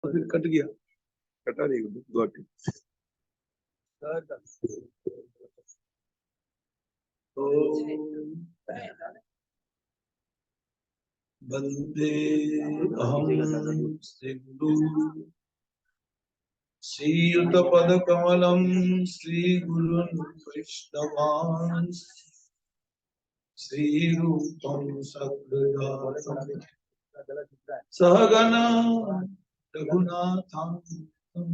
फिर कट गया, कटा नहीं गुवाहाटी। तो वंदे अहं सिंधु श्रीयुतपदकमलं श्रीगुरुन् वैष्णवांश्च श्रीरूपं सद्गुणां सहगणा रघुनाथान्वितं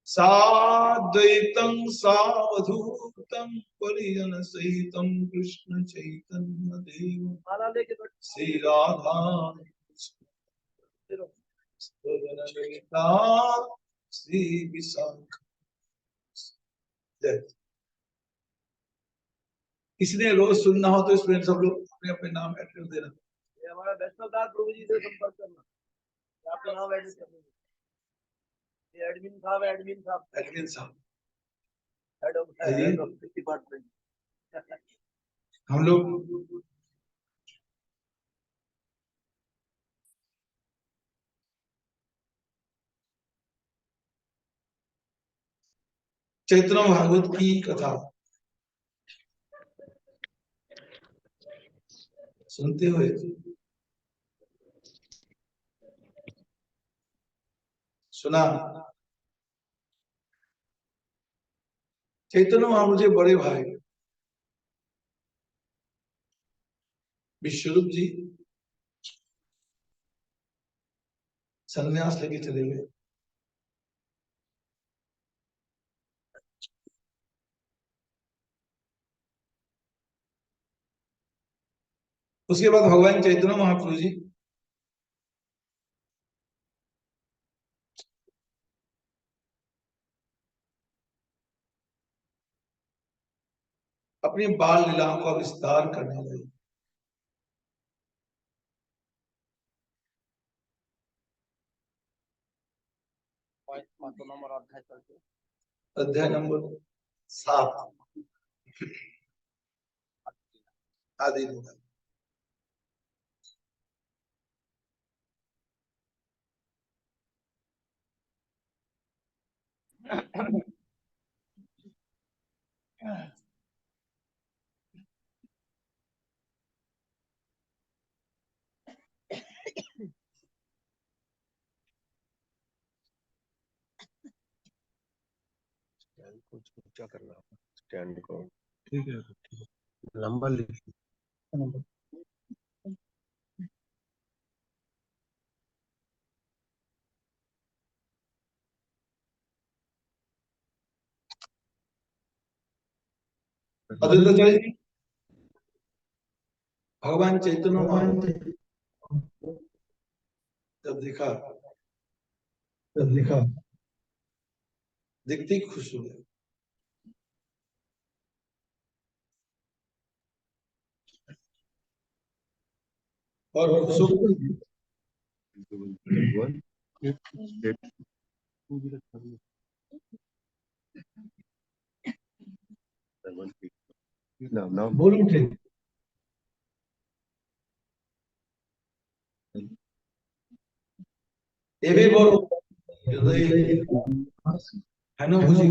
साद्वैतं सावधूतं परिजनसहितं कृष्ण चैतन्य देव श्री राधा श्री विशाख। इसलिए रोज सुनना हो तो इसमें सब लोग अपने अपने नाम एड्रेस देना। ये हमारा वैष्णव दास प्रभु जी से संपर्क करना, आपका नाम एड्रेस करना। ये एडमिन साहब हेड ऑफ डिपार्टमेंट। हम लोग चैतन्य भागवत की कथा सुनते हुए सुना। चैतन्य महामुझे बड़े भाई विश्वरूप जी संन्यास लेके चले गए। उसके बाद भगवान चैतन्य महाप्रभु जी अपनी बाल लीलाओं का विस्तार करने लगे। अध्याय नंबर 7 आदि। कुछ ऊंचा करना स्टैंड को। ठीक है, लंबा लिखिए। भगवान चैतन्य जब देखा देखते ही खुश हो गए। और खुश हो बोल उठे। ये भी बोलो है ना मुझे।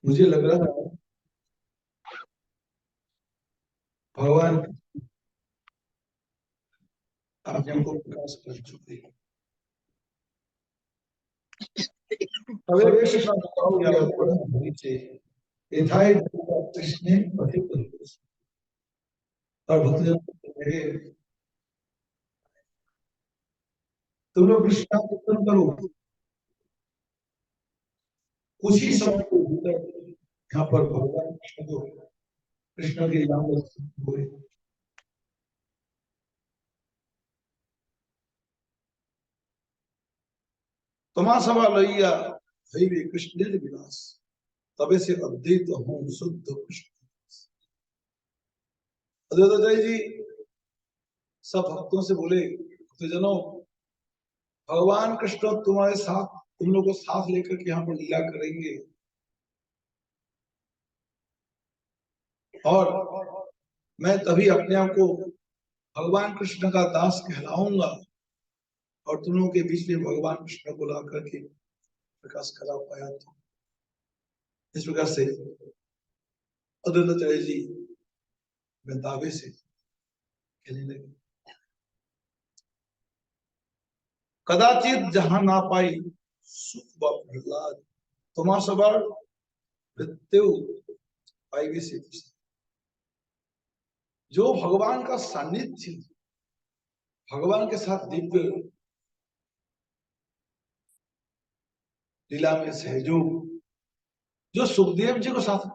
मुझे लग रहा है भगवान आपने हमको विकास कर चुके हैं। और तुम लोग कृष्ण कीर्तन करो, कुछ ही समय के भीतर यहाँ पर भगवान कृष्ण को कृष्ण के नाम हुए। तमाशा लैया दैवे कृष्ण विलास तबे से अद्वैत हूँ शुद्ध कृष्ण। अद्वैताचार्य जी सब भक्तों से बोले, भक्तजनों भगवान कृष्ण तुम्हारे साथ, तुम लोग को साथ लेकर के यहाँ पर लीला करेंगे और मैं तभी अपने आप को भगवान कृष्ण का दास कहलाऊंगा और तुम लोगों के बीच में भगवान कृष्ण को ला करके प्रकाश करा पाया। तो इस प्रकार से अद्वैताचार्य जी में दावे से कहने लगे, कदाचित जहां ना पाई सुख व प्रहलाद तुम्हारा सवाल मृत्यु पाई से। जो भगवान का सानिध्य, भगवान के साथ दिव्य लीला में सहयोग, जो सुखदेव जी को साथ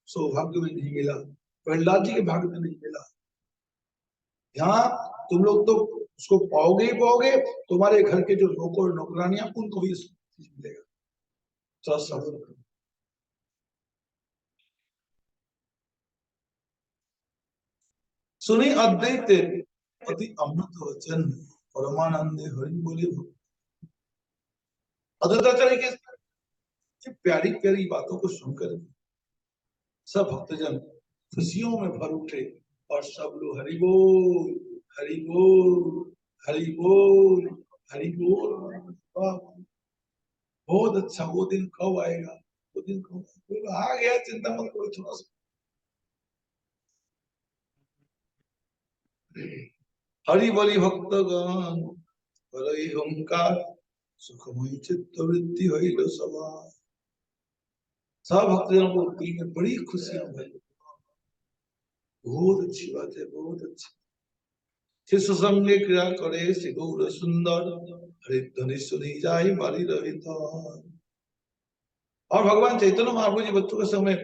सौभाग्य में नहीं मिला, प्रहलाद जी के भाग्य में नहीं मिला, यहाँ तुम लोग तो उसको पाओगे ही पाओगे, तुम्हारे घर के जो नौकर नौकरानियां उनको भी मिलेगा। सुनी अद्वैत अति अमृत वचन परमानंद हरि बोले। अद्वैताचार्य की प्यारी प्यारी बातों को सुनकर सब भक्तजन खुशियों में भर उठे और सब लोग हरि बोल हरि बोल हरि बोल हरि बोल। बहुत अच्छा, वो दिन कब आएगा, वो दिन कब आ गया, चिंता मत करो थोड़ा सा। हरि बोली भक्तगण हरि ओंकार सुखमय चित्त वृत्ति हईल सभा। सब भक्तजनों को दिल में बड़ी खुशियां हुई। बहुत अच्छी बात है, बहुत अच्छी। शिशु संग क्रिया करे श्री गौर सुंदर हरि ध्वनि सुनी जाए बाली रहिता। और भगवान चैतन्य महाप्रभु जी बच्चों के समय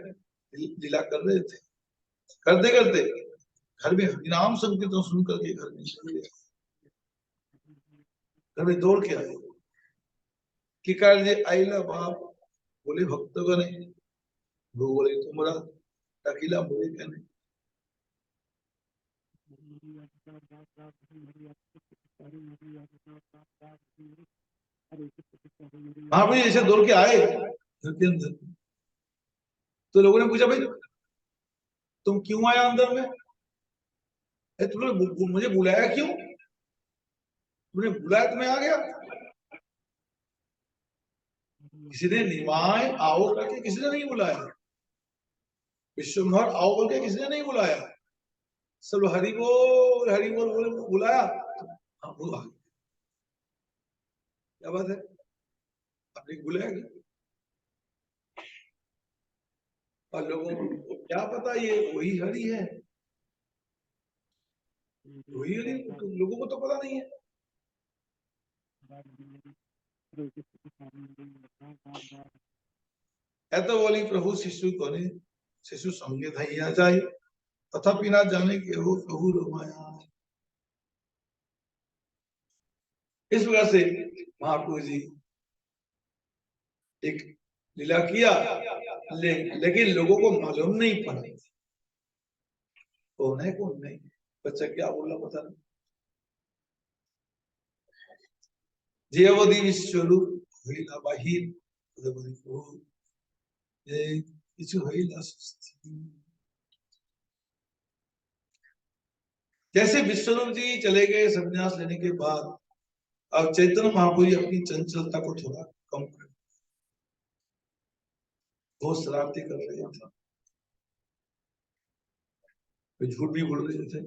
लीला कर रहे थे, करते करते घर में हरिनाम संकीर्तन सुन करके घर में चले गए। घर में दौड़ के आए कि कार्य आईला बाप बोले भक्तगण वो बोले तुमरा अकेला बोले कहने। हाँ भाई ऐसे दौड़ के आए घर के अंदर, तो लोगों ने पूछा भाई तुम क्यों आया अंदर में, तुमने मुझे बुलाया क्यों, तुमने बुलाया तो मैं आ गया। किसी ने निमाय आओ करके किसी ने नहीं बुलाया, विश्वभर आओ करके किसी ने नहीं बुलाया, सब हरि बोल बोले बुलाया। हाँ वो आ गया। क्या बात है, आपने बुलाया क्या? और लोगों को क्या पता ये वही हरि है, वही हरि, लोगों को तो पता नहीं है। तो बोली प्रभु शिशु को शिशु संगे धैया जाए तथापि ना जाने के हो प्रभु रमाया। इस प्रकार से महाप्रभु जी एक लीला किया, लेकिन लोगों को मालूम नहीं पड़ा कौन है कौन नहीं। बच्चा क्या बोला पता नहीं। जीवदी विश्वरूप हईला बाहिर जैसे विश्वरूप जी चले गए संन्यास लेने के बाद, अब चैतन्य महाप्रभु जी अपनी चंचलता को थोड़ा कम कर, बहुत शरारती कर रहे थे, झूठ भी बोल रहे थे।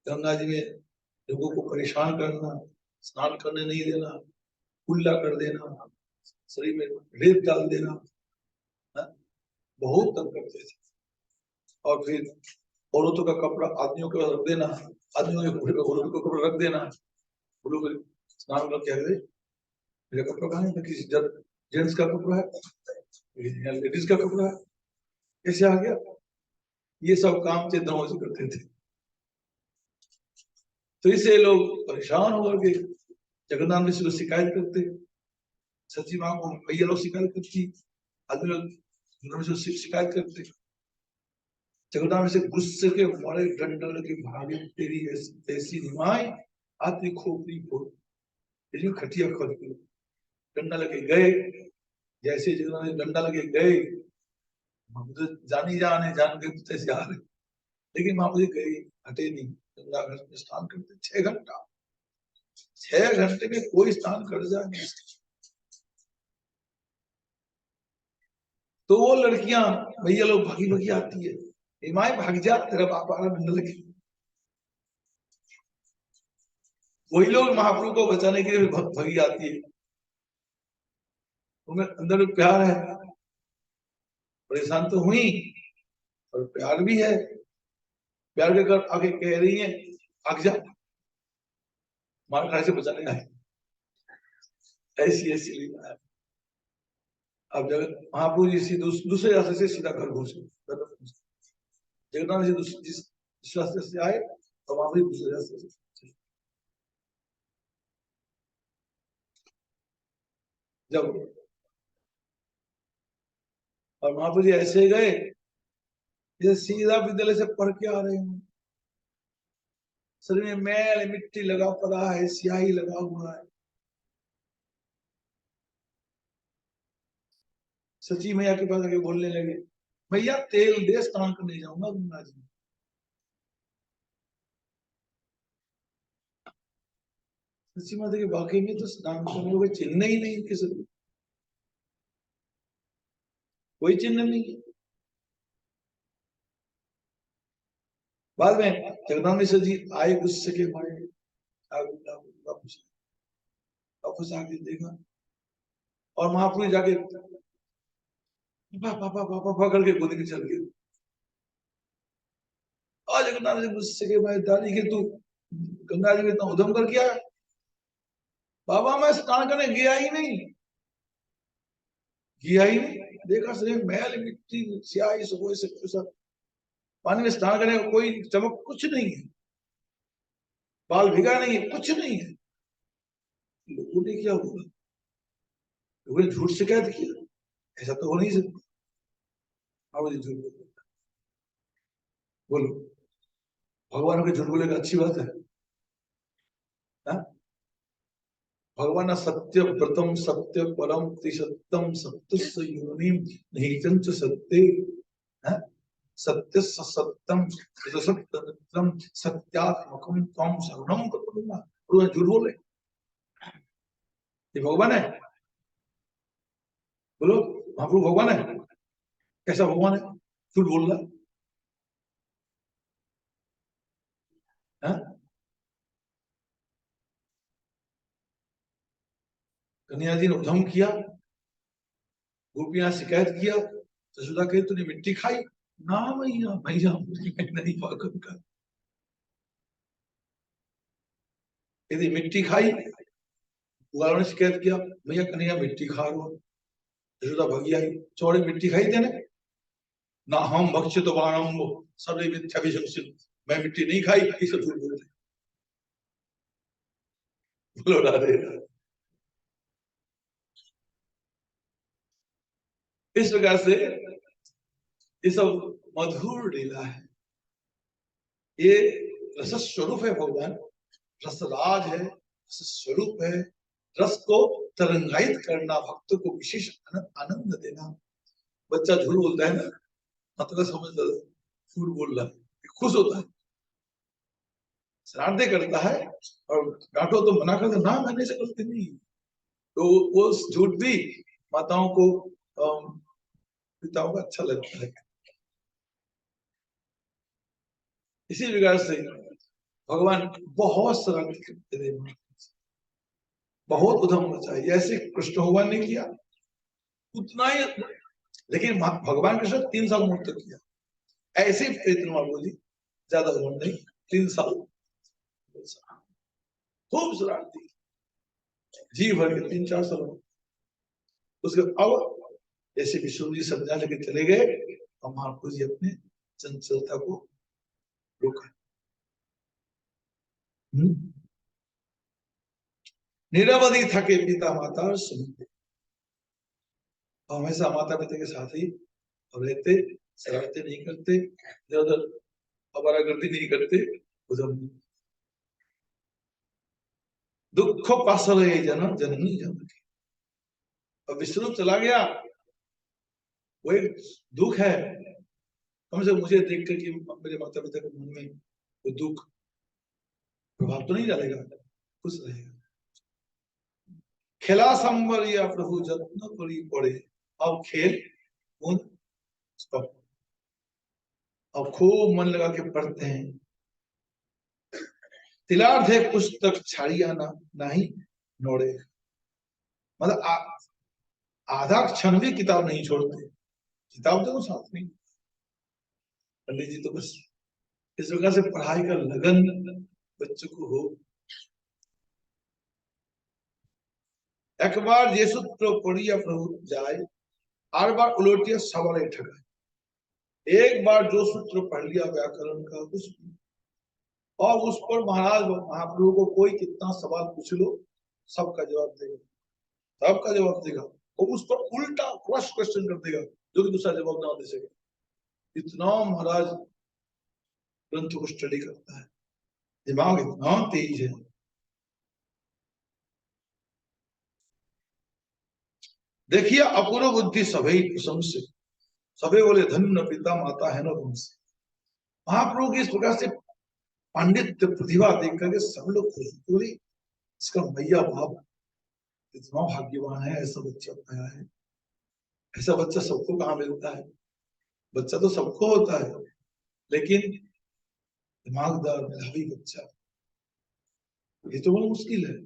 गंगा जी में लोगों को परेशान करना, स्नान करने नहीं देना, कुल्ला कर देना, शरीर में रेत डाल देना, बहुत तंग करते थे। और फिर औरतों का कपड़ा आदमियों के पास रख देना, आदमियों के औरतों का कपड़ा रख देना, वो लोग स्नान करके आ गए, मेरा कपड़ा कहाँ है, किसी जेंट्स का कपड़ा है, लेडीज का कपड़ा है, कैसे आ गया। ये सब काम चेतनों से करते थे। तो इससे लोग परेशान होकर के जगन्नाथ मिश्र को शिकायत करते, सची माँ को भैया लोग शिकायत करती, आदमी लोग शिकायत करते। जगन्नाथ मिश्र गुस्से के मारे डंडा के भागे तेरी ऐसी निमाई आती खोपड़ी फोड़, खटिया खोल के डंडा लगे गए। जैसे जगन्नाथ डंडा लगे गए हम तो जानी जाने जान के जैसे आ रहे, लेकिन महाप्रभु जी गए हटे नहीं, गंगा घाट में स्नान करते 6 घंटा, 6 घंटे में कोई स्नान कर जाए नहीं। तो वो लड़कियां भैया लोग भागी भागी आती है, हिमाय भाग जा तेरा बाप आ रहा मंडल की। वही लोग महाप्रभु को बचाने के लिए भागी आती है, उनमें अंदर में प्यार है, परेशान तो हुई और प्यार भी है, प्यार के कर आगे कह रही है भाग जा, मार खाने से बचाने आए। ऐसी ऐसी लीला है। अब जगत महाप्रभु जी दूसरे रास्ते से सीधा घर घुसे, जगन्नाथ जी जिस रास्ते से आए और महाप्रभु जी दूसरे रास्ते से। जब और महाप्रभु जी ऐसे गए जैसे सीधा विद्यालय से पढ़ के आ रहे हैं, शरीर में मैल मिट्टी लगा पड़ा है, स्याही लगा हुआ है। सची मैया के पास आके बोलने लगे, भैया तेल दे, स्नान करने जाऊंगा गंगा जी। सची माता के वाकई में तो स्नान करने को चिन्ह ही नहीं, किसी कोई चिन्ह नहीं है। बाद में जगन्नाथ मिश्र जी आए गुस्से के मारे, वापस वापस आके देखा और महाप्रभु जाके पापा पापा पापा करके गोदी में चल गए। और जगन्नाथ जी गुस्से के मारे, दादी के तू गंगा जी में इतना उधम कर किया, बाबा मैं स्नान करने गया ही नहीं, गया ही नहीं। देखा शरीर मैल मिट्टी स्याही सब पानी में स्नान करने का कोई चमक कुछ नहीं है, बाल भिगा नहीं है, कुछ नहीं है। लोगों ने क्या बोला, लोगों ने झूठ शिकायत किया, ऐसा तो हो नहीं सकता। अब झूठ बोलो, भगवान के झूठ बोलेगा अच्छी बात है? भगवान सत्य व्रतम सत्य परम त्रिसत्यम सत्य योनिम नहीं सत्य सत्य सत्यम सत्यम सत्यात्मकम तम शरणम करूंगा। झूठ बोले, ये भगवान है? बोलो महाप्रभु भगवान है? कैसा भगवान है झूठ बोल रहा है? कन्हैया जी ने उधम किया, गोपियां शिकायत किया, यशोदा कहे तूने मिट्टी खाई ना, मैया मैया नहीं पागल का, यदि मिट्टी खाई, वालों ने शिकायत किया भैया कन्हैया मिट्टी खा रहा, यशोदा भगी आई, चौड़े मिट्टी खाई तेने ना, हम भक्ष्य तो बाणम सब मिथ्या भी, मैं मिट्टी नहीं खाई, इसे झूठ बोल रहे। बोलो राधे। इस प्रकार से ये सब मधुर लीला है, ये रस स्वरूप है भगवान, रसराज है, रस स्वरूप है, रस को तरंगायित करना, भक्त को विशेष आनंद देना। बच्चा झूठ बोलता है ना, मतलब समझ झूठ बोल रहा है, खुश होता है, शरारते करता है, और डांटो तो मना कर दो ना, मैंने से गलती नहीं, तो वो झूठ भी माताओं को पिताओं को अच्छा लगता है। इसी प्रकार से भगवान बहुत शरारती करते थे, बहुत उधम मचा, जैसे कृष्ण भगवान ने किया उतना ही, लेकिन भगवान कृष्ण 3 साल मुक्त किया, ऐसे बोली ज्यादा उधम नहीं, 3 साल खूब शरारती, जी भर के 3-4 साल। उसके अब जैसे विष्णु जी समझा लेके चले गए, और महाप्रभु जी अपने चंचलता को रोका। निरवधि थके पिता माता और सुनते, हमेशा माता पिता के साथ ही रहते, शरारते नहीं करते, इधर उधर अवारागर्दी नहीं करते, उधर नहीं। दुख पासल जन जननी जन, अब विष्णु चला गया, वो एक दुख है, कम से मुझे देख कर कि मेरे माता पिता के मन में वो दुख प्रभाव तो नहीं डालेगा, खुश रहेगा। खेला संवर या प्रभु जत्न करी पड़े, अब खेल उन स्टॉप, अब खूब मन लगा के पढ़ते हैं। तिलार्थे पुस्तक छाड़िया ना नहीं नोड़े, मतलब आधा क्षण भी किताब नहीं छोड़ते, किताब तो साथ में। पंडित जी तो बस इस प्रकार से पढ़ाई का लगन बच्चों को हो। एक बार ये सूत्र पढ़िया प्रभु जाए, हर बार उलटिया सवाल ठगा। एक बार जो सूत्र पढ़ लिया व्याकरण का उस, और उस पर महाराज महाप्रभु को कोई कितना सवाल पूछ लो सबका जवाब देगा, सबका जवाब देगा, और उस पर उल्टा क्रॉस क्वेश्चन कर देगा जो कि दूसरा जवाब ना दे सके। इतना महाराज ग्रंथ को स्टडी करता है, दिमाग इतना तेज है। देखिए अपूर्व बुद्धि सभी कुसुम से, सभी बोले धन्य पिता माता है ना तुमसे। महाप्रभु की इस प्रकार से पांडित्य प्रतिभा देख करके सब लोग खुश बोले इसका मैया बाप इतना भाग्यवान है, ऐसा बच्चा पाया है। ऐसा बच्चा सबको कहाँ मिलता है, बच्चा तो सबको होता है, लेकिन दिमागदार मेधावी बच्चा ये तो बहुत मुश्किल है।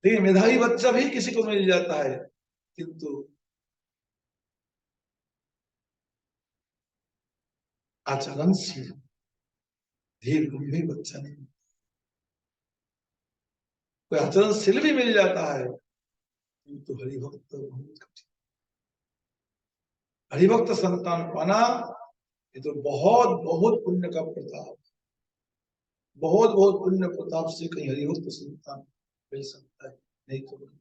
देखिए मेधावी बच्चा भी किसी को मिल जाता है, किंतु आचरणशील धीर गंभीर बच्चा नहीं। कोई आचरणशील भी मिल जाता है, किंतु हरिभक्त बहुत कठिन। हरिभक्त संतान पाना ये तो बहुत बहुत पुण्य का प्रताप, बहुत बहुत पुण्य प्रताप से कहीं हरिभक्त संतान मिल सकता है, नहीं तो नहीं।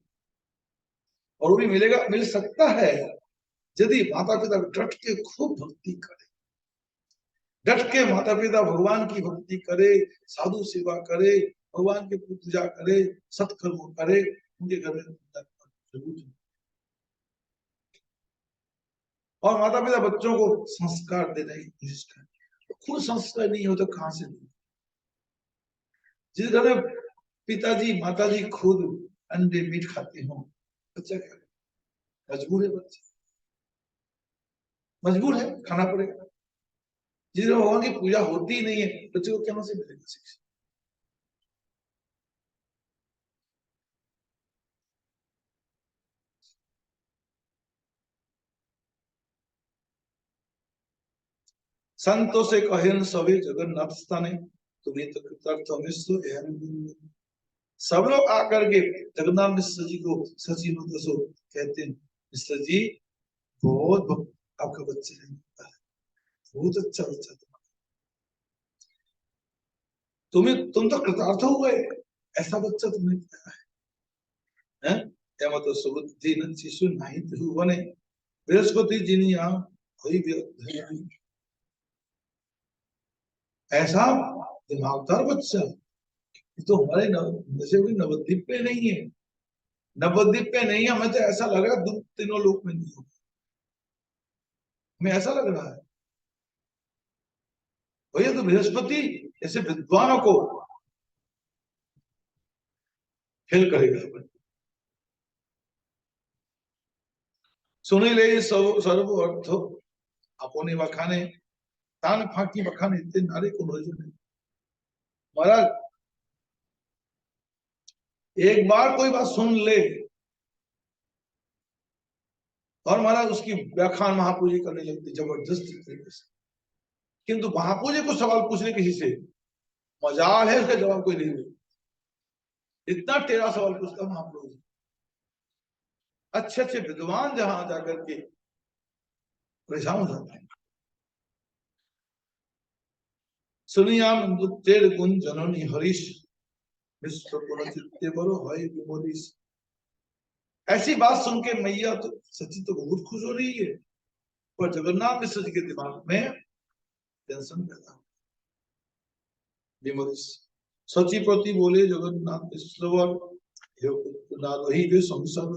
और वो भी मिलेगा, मिल सकता है यदि माता पिता डट के खूब भक्ति करे, डट के माता पिता भगवान की भक्ति करे, साधु सेवा करे, भगवान की पूजा करे, सत्कर्म करे, उनके घर में जरूर। और माता पिता बच्चों को संस्कार देने की कोशिश करें, तो खुद संस्कार नहीं हो तो कहां से दें। जिस घर में पिताजी माताजी खुद अंडे मीट खाते हो, बच्चा क्या मजबूर है, बच्चा मजबूर है, खाना पड़ेगा। जिस भगवान की पूजा होती ही नहीं है, बच्चे को कहां से मिलेगा शिक्षा। संतों से कहें सभी जगन्नाथ स्थाने, तुम्हें तो कृतार्थ सब लोग आकर के जगन्नाथ मिश्र जी को सची सो कहते हैं, मिश्र जी बहुत आपका बच्चा है, बहुत अच्छा बच्चा तुम तो कृतार्थ हो गए, ऐसा बच्चा तुमने पाया है। एम तो सुबुद्धि न शिशु नहीं बने बृहस्पति जिनी ऐसा दिमागदार बच्चा, तो हमारे जैसे कोई नवद्वीप पे नहीं है, नवद्वीप पे नहीं है, हमें तो ऐसा लग रहा है तीनों लोक में नहीं होगा, हमें ऐसा लग रहा है। भैया तो बृहस्पति ऐसे विद्वानों को फेल करेगा। सुनी ले सर्व अर्थ अपने बखाने, तान फाकी बखाने इतने नारे को नहीं। महाराज एक बार कोई बात सुन ले और महाराज उसकी व्याख्यान महापूजी करने लगती जबरदस्त तरीके से, किंतु महापूजी को सवाल पूछने किसी से मजाल है, उसका जवाब कोई नहीं दे, इतना टेढ़ा सवाल पूछता महाप्रभु जी। अच्छे अच्छे विद्वान जहां जाकर के परेशान हो जाते हैं। सुनियाम नृत्य गुण जननी हरीश विश्व पुनचित्ते बरो है विमोरीश। ऐसी बात सुन के मैया तो सच्ची तो बहुत खुश हो रही है, पर जगन्नाथ मिश्र जी के दिमाग में टेंशन पैदा विमोरीश। सची प्रति बोले जगन्नाथ मिश्र ही वे संसार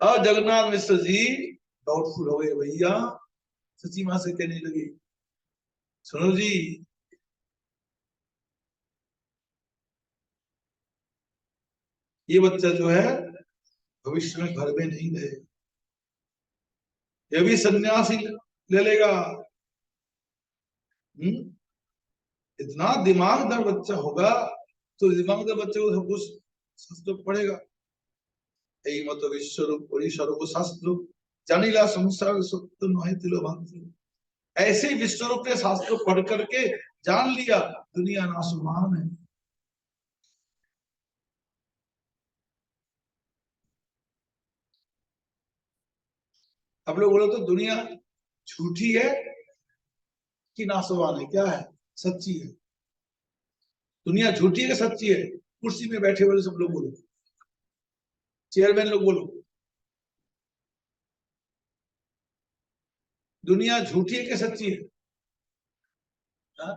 अब जगन्नाथ मिश्र जी डाउटफुल हो गए भैया। सची मां से कहने लगे, सुनो जी, ये बच्चा जो है भविष्य में घर में नहीं रहे, ये भी सन्यासी ले लेगा। इतना दिमागदार बच्चा होगा तो दिमागदार बच्चे को सब कुछ शास्त्र पढ़ेगा। এই মত বিশ্বরূপ পরিসর্ব শাস্ত্র জানিলা संसार सत्य नोहि तिलो भांति। ऐसे विश्वरूप के शास्त्र पढ़ करके जान लिया दुनिया नासुमान है। अब लोग बोले तो दुनिया झूठी है कि नासुमान है, क्या है? सच्ची है। दुनिया झूठी है कि सच्ची है? कुर्सी में बैठे वाले सब लोग बोलो, चेयरमैन लोग बोलो, दुनिया झूठी है कि सच्ची है? हा?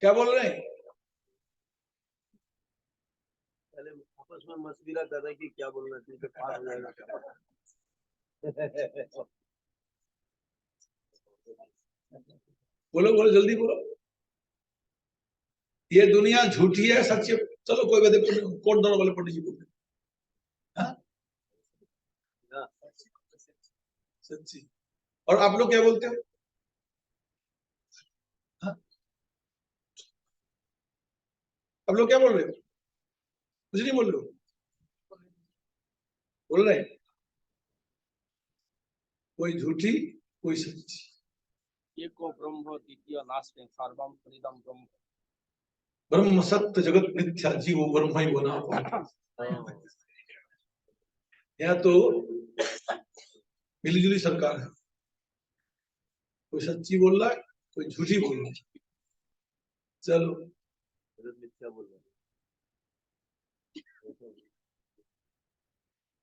क्या बोल रहे हैं? पहले आपस में मशविरा कर रहे कि क्या बोलना चाहिए तो पास हो जाएगा। बोलो बोलो जल्दी बोलो। ये दुनिया झूठी है सच्ची है? चलो कोई बात नहीं, कोट दोनों वाले पंडित जी बोलते सच्ची। और आप लोग क्या बोलते हो? हाँ? आप लोग क्या बोल रहे हो? कुछ नहीं बोल रहे हो? बोल रहे हैं कोई झूठी कोई सच्ची। एको ब्रह्म द्वितीय नास्ते सर्वम परिदम ब्रह्म। ब्रह्म सत्य जगत मिथ्या जीव ब्रह्म ही बना। यहाँ तो मिलीजुली सरकार है, कोई सच्ची बोल रहा है कोई झूठी बोल रहा है। चलो मिथ्या बोल रहे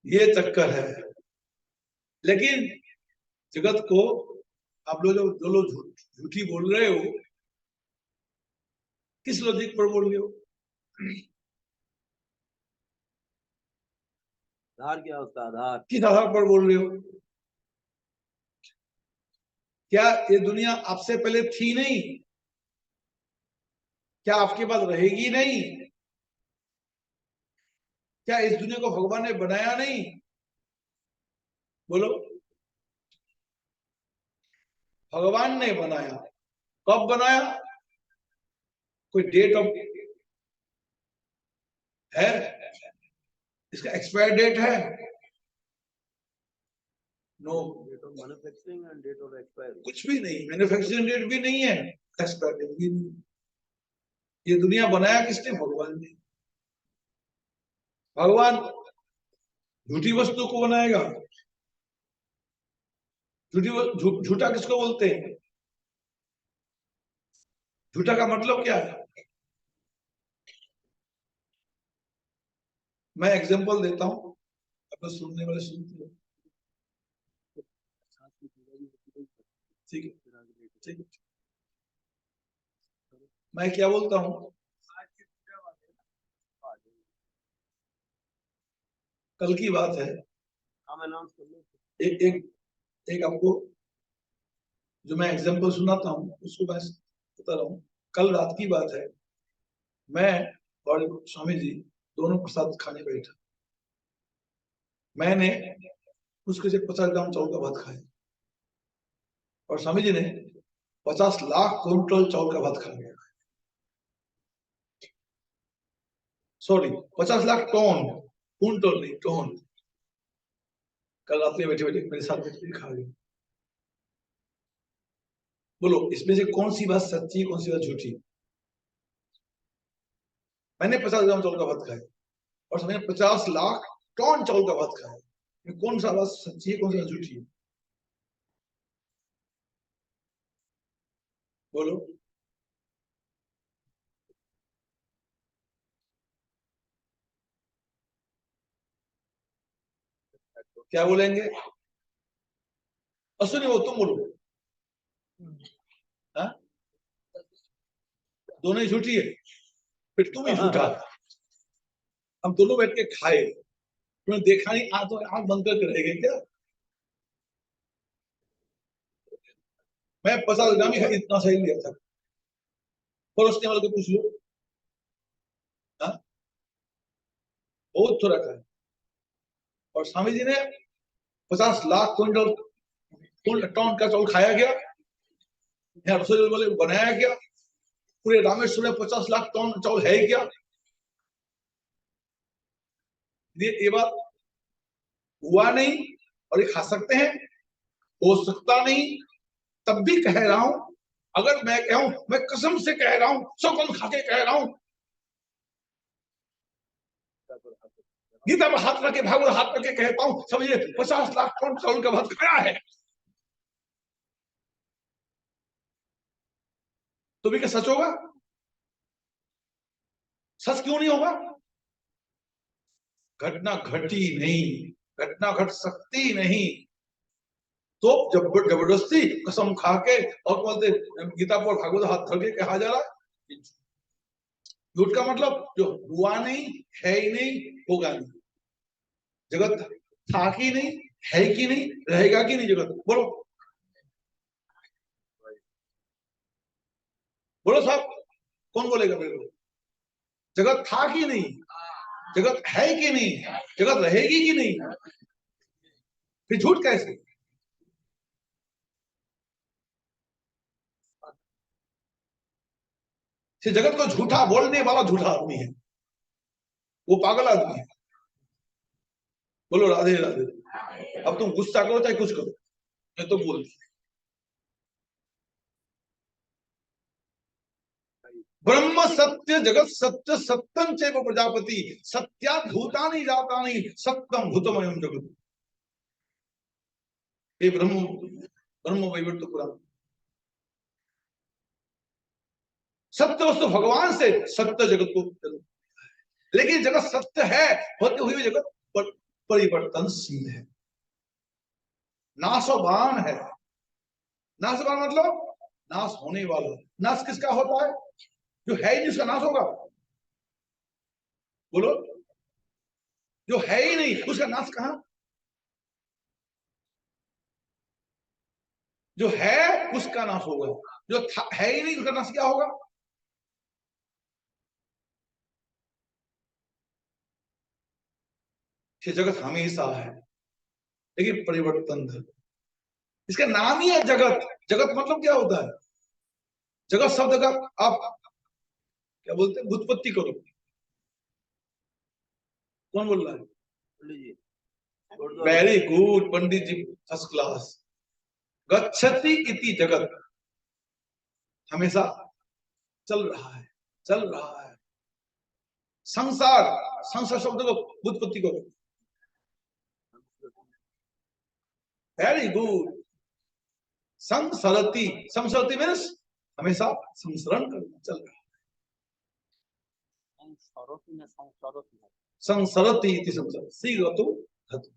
ये चक्कर है। लेकिन जगत को आप लोग जो लोग झूठी बोल रहे हो, किस लॉजिक पर बोल रहे हो? आधार क्या होता है? आधार किस आधार पर बोल रहे हो? क्या ये दुनिया आपसे पहले थी नहीं? क्या आपके पास रहेगी नहीं? क्या इस दुनिया को भगवान ने बनाया नहीं? बोलो, भगवान ने बनाया। कब बनाया? कोई डेट ऑफ है? इसका एक्सपायर डेट है? No. Date of manufacturing and date of expiry कुछ भी नहीं, मैन्युफैक्चरिंग डेट भी नहीं है, एक्सपायर डेट भी नहीं। ये दुनिया बनाया किसने? भगवान ने। भगवान झूठी वस्तु को बनाएगा? झूठा किसको बोलते हैं? झूठा का मतलब क्या है? मैं एग्जांपल देता हूं, अब सुनने वाले सुनते हो, ठीक है? ठीक है, मैं क्या बोलता हूं, कल की बात है। एक एक एक आपको जो मैं एग्जांपल सुनाता हूं उसको मैं बता रहा हूं। कल रात की बात है, मैं और स्वामी जी दोनों प्रसाद खाने बैठा। मैंने उसके से 50 ग्राम चावल का भात खाया और स्वामी जी ने 50 लाख क्विंटल चावल का भात खा लिया। सॉरी, 50 लाख टन, क्विंटल नहीं, टन। कल रात में बैठे बैठे मेरे साथ बैठे खा गए। बोलो इसमें से कौन सी बात सच्ची है, कौन सी बात झूठी? मैंने 50 ग्राम चावल का भात खाया और समझे 50 लाख टन चावल का भात खाया। कौन सा बात सच्ची है, कौन सी बात झूठी है? बोलो। क्या बोलेंगे? सुनिए, वो तुम बोलो। हाँ? दोनों ही झूठी है, फिर तुम ही झूठा। हम दोनों बैठ के खाए, तुमने देखा नहीं, आंख तो आंख बंद करके रह गए क्या? मैं 50 ग्राम ही इतना सही लिया था, परोसने वाले को पूछ लो। हाँ, बहुत थोड़ा था। और स्वामी जी ने 50 लाख टन का चावल खाया गया, यहाँ रसोई वाले बनाया गया, पूरे रामेश्वर में 50 लाख टन चावल है क्या? ये बात हुआ नहीं और ये खा सकते हैं, हो सकता नहीं, तब भी कह रहा हूं। अगर मैं कहूं, मैं कसम से कह रहा हूं, सौगंध खा के कह रहा हूं, गीता में हाथ रख के, भागवत हाथ रख के कहता हूं, समझिए 50 लाख टन चावल का भात खाया है। तो भी क्या सच होगा? सच क्यों नहीं होगा? घटना घटी नहीं, घटना घट सकती नहीं। तो जबरदस्ती कसम खा के और बोलते गीता पर भागवत हाथ धर के कहा जा रहा है, झूठ का मतलब जो हुआ नहीं, है ही नहीं, होगा नहीं। जगत था कि नहीं, है कि नहीं, रहेगा कि नहीं जगत? बोलो बोलो साहब, कौन बोलेगा मेरे को? जगत था कि नहीं, जगत है कि नहीं, जगत रहेगी कि नहीं, फिर झूठ कैसे? जगत को झूठा बोलने वाला झूठा आदमी है, वो पागल आदमी है। बोलो राधे राधे। अब तुम गुस्सा करो चाहे कुछ करो, मैं तो बोल, ब्रह्म सत्य जगत सत्य सत्यम चैव प्रजापति सत्या भूतानि जातानि सत्यम भूतमयम जगत। ये ब्रह्म ब्रह्म वैवर्त पुराण। सत्य वस्तु भगवान से सत्य जगत को, लेकिन जगत सत्य है होते हुए जगत परिवर्तनशील है, नाशवान है। नाशवान मतलब नाश होने वाला। नाश किसका होता है? जो है ही जिसका नाश होगा। बोलो, जो है ही नहीं उसका नाश कहां? जो है उसका नाश होगा, जो है ही नहीं उसका नाश क्या होगा? ये जगत हमेशा है, लेकिन परिवर्तन है। इसका नाम ही है जगत। जगत मतलब क्या होता है? जगत शब्द का आप क्या बोलते हैं? व्युत्पत्ति करो। कौन बोल रहा है? वेरी गुड पंडित जी, फर्स्ट क्लास। गच्छति इति जगत, हमेशा चल रहा है, चल रहा है। संसार, संसार शब्द को व्युत्पत्ति करो। Very good. संसरति, संसरति मीन्स हमेशा संसरण करना, चल रहा है। संसरति इति संसर सी गतु धतु।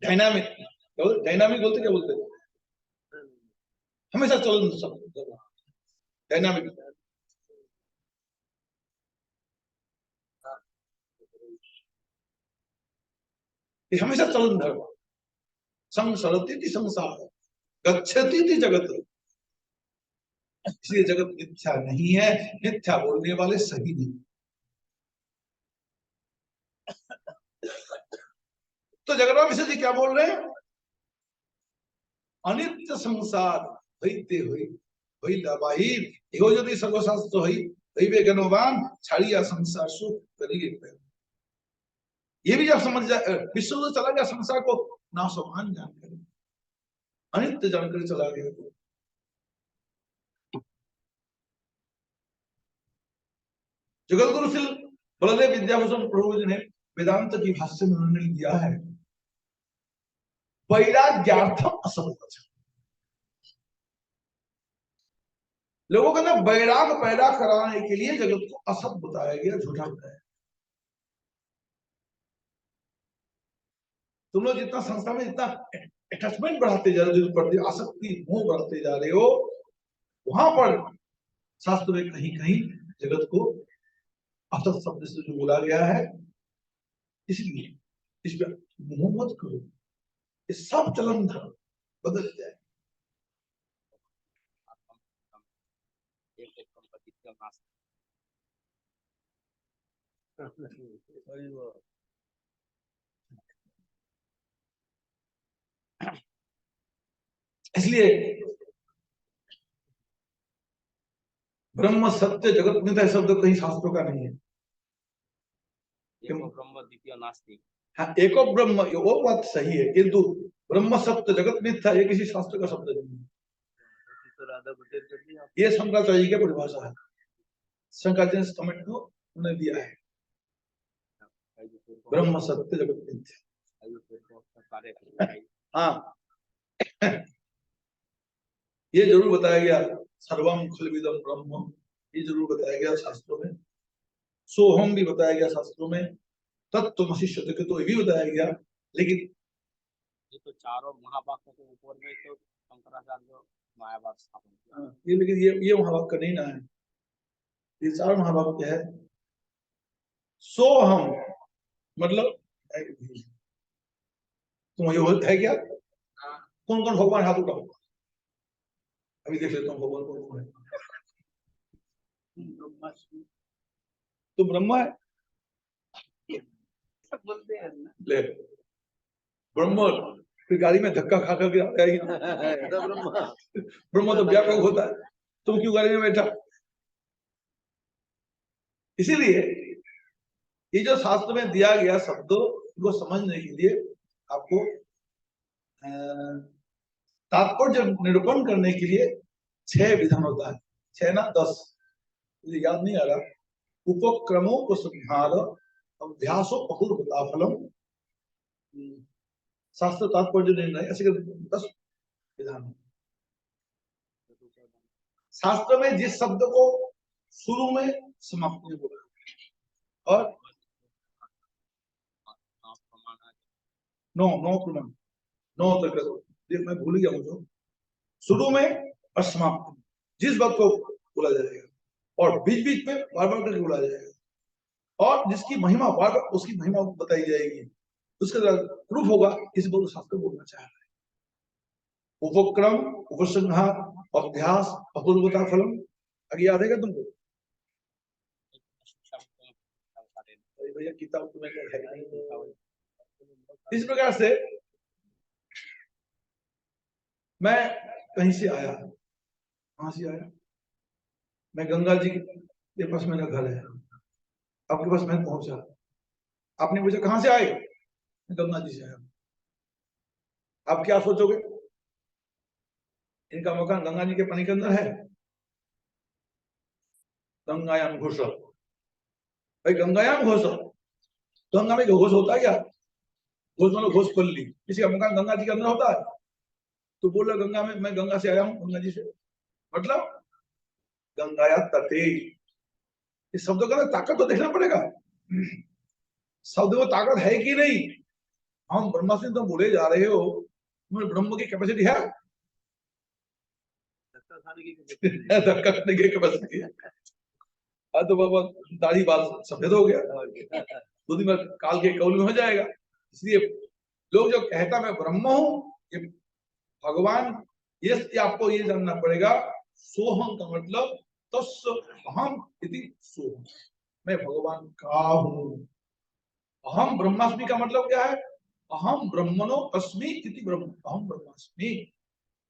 डायनामिक, डायनामिक बोलते क्या बोलते? हमेशा चल, डायनामिक। ये हमेशा चलन धर्म। संसरति थी संसार, गच्छति थी जगत। इसलिए जगत मिथ्या नहीं है, मिथ्या बोलने वाले सही नहीं। तो जगन्नाथ मिश्र जी क्या बोल रहे हैं? अनित्य संसार हईते हुई हईला बाहिर इहो यदि सर्वशास्त्र हई हईवे गणवान छाड़िया संसार सुख करिए। ये भी जब समझ जाए, विश्व तो चला गया, संसार को नाशवान जानकर, अनित्य जानकर चला गया। तो जगत गुरु श्री बलदेव विद्याभूषण प्रभु जी ने वेदांत की भाष्य में उन्होंने दिया है, वैराग्यार्थम असत। लोगों के अंदर वैराग पैदा कराने के लिए जगत को असत बताया गया, झूठा बताया। तुम लोग जितना संस्था में जितना अटैचमेंट बढ़ाते जा रहे हो, आसक्ति मोह बढ़ाते जा रहे हो, वहां पर शास्त्र में कहीं कहीं जगत को असत शब्द से जो बोला गया है, इसलिए इस पर मोह मत करो, ये सब चलन धर्म बदल जाए। इसलिए ब्रह्म सत्य जगत मिथ्या शब्द कहीं शास्त्रों का नहीं है। एको ब्रह्म द्वितीय नास्ति। हाँ, एको ब्रह्म, वो बात सही है, किंतु ब्रह्म सत्य जगत मिथ्या ये किसी शास्त्र का शब्द नहीं है। तो राधा गुटेर कर दिया। ये शंकराचार्य की परिभाषा है, शंकराचार्य ने कमेंट को उन्होंने दिया है, ब्रह्म सत्य जगत मिथ्या। हाँ, ये जरूर बताया गया, सर्वम खलविदम ब्रह्म, ये जरूर बताया गया शास्त्रों में। सोहम भी बताया गया शास्त्रों में, तत्त्वमसि शतक तो ये भी बताया गया। लेकिन ये तो चारों महावाक्यों के ऊपर में तो शंकराचार्य मायावाद स्थापन किया। ये लेकिन ये महावाक्य नहीं ना है, ये चार महावाक्य है। सोहम मतलब तुम ये है क्या? कौन कौन भगवान हाथ उठाओ, अभी देख लेता हूँ भगवान कौन कौन है। तो ब्रह्मा है, बोलते हैं ना। ले ब्रह्म फिर गाड़ी में धक्का खा करके आता है ब्रह्म तो व्यापक होता है, तुम क्यों गाड़ी में बैठा? इसीलिए ये जो शास्त्र में दिया गया शब्दों को समझने के लिए आपको तात्पर्य निरूपण करने के लिए 6 विधान होता है, 6 ना 10, मुझे याद नहीं आ रहा। उपक्रमों को संहार अभ्यासो अपूर्वता फलम शास्त्र तात्पर्य निर्णय, ऐसे 10 विधान। शास्त्र में जिस शब्द को शुरू में समाप्त में बोला और 9 प्रमाण 9 तक, मैं भूल गया हूँ, शुरू में और समाप्त में जिस बात को बोला जाएगा और बीच बीच में बार बार करके बोला जाएगा और जिसकी महिमा बार बार उसकी महिमा बताई जाएगी, उसके द्वारा प्रूफ होगा इस बात को शास्त्र बोलना चाह रहा है। उपक्रम, उपसंहार, अभ्यास, अपूर्वता फलम, आगे याद है क्या तुमको? भैया किताब तुम्हें है। इस प्रकार से मैं कहीं से आया, कहां से आया? मैं गंगा जी के पास मेरा घर है, आपके पास मैं पहुंचा, आपने पूछा कहां से आए? मैं गंगा जी से आया। आप क्या सोचोगे? इनका मकान गंगा जी के पानी के अंदर है, गंगायाम घोष, भाई गंगायाम घोष, गंगा में घोष होता है क्या? घोष मतलब घोष खोल ली, किसी का मकान गंगा जी के अंदर होता है? तो बोल रहा गंगा में, मैं गंगा से आया हूँ, गंगा जी से, मतलब गंगाया तटे। इस शब्द का ताकत तो देखना पड़ेगा, शब्द में ताकत है कि नहीं। हम ब्रह्मा से तो बोले जा रहे हो, ब्रह्म की कैपेसिटी है? धक्का खाने की कैपेसिटी है। तो बाबा दाढ़ी बाल सफेद हो गया, 2 दिन बाद काल के कौल में हो जाएगा। इसलिए लोग जो कहता मैं ब्रह्म हूं, ये भगवान, ये आपको ये जानना पड़ेगा, सोहम का मतलब तस्सहम इति सोहम, मैं भगवान का हूं। अहम ब्रह्मास्मि का मतलब क्या है? अहम ब्रह्मणो अस्मि इति ब्रह्म, अहम ब्रह्मास्मि,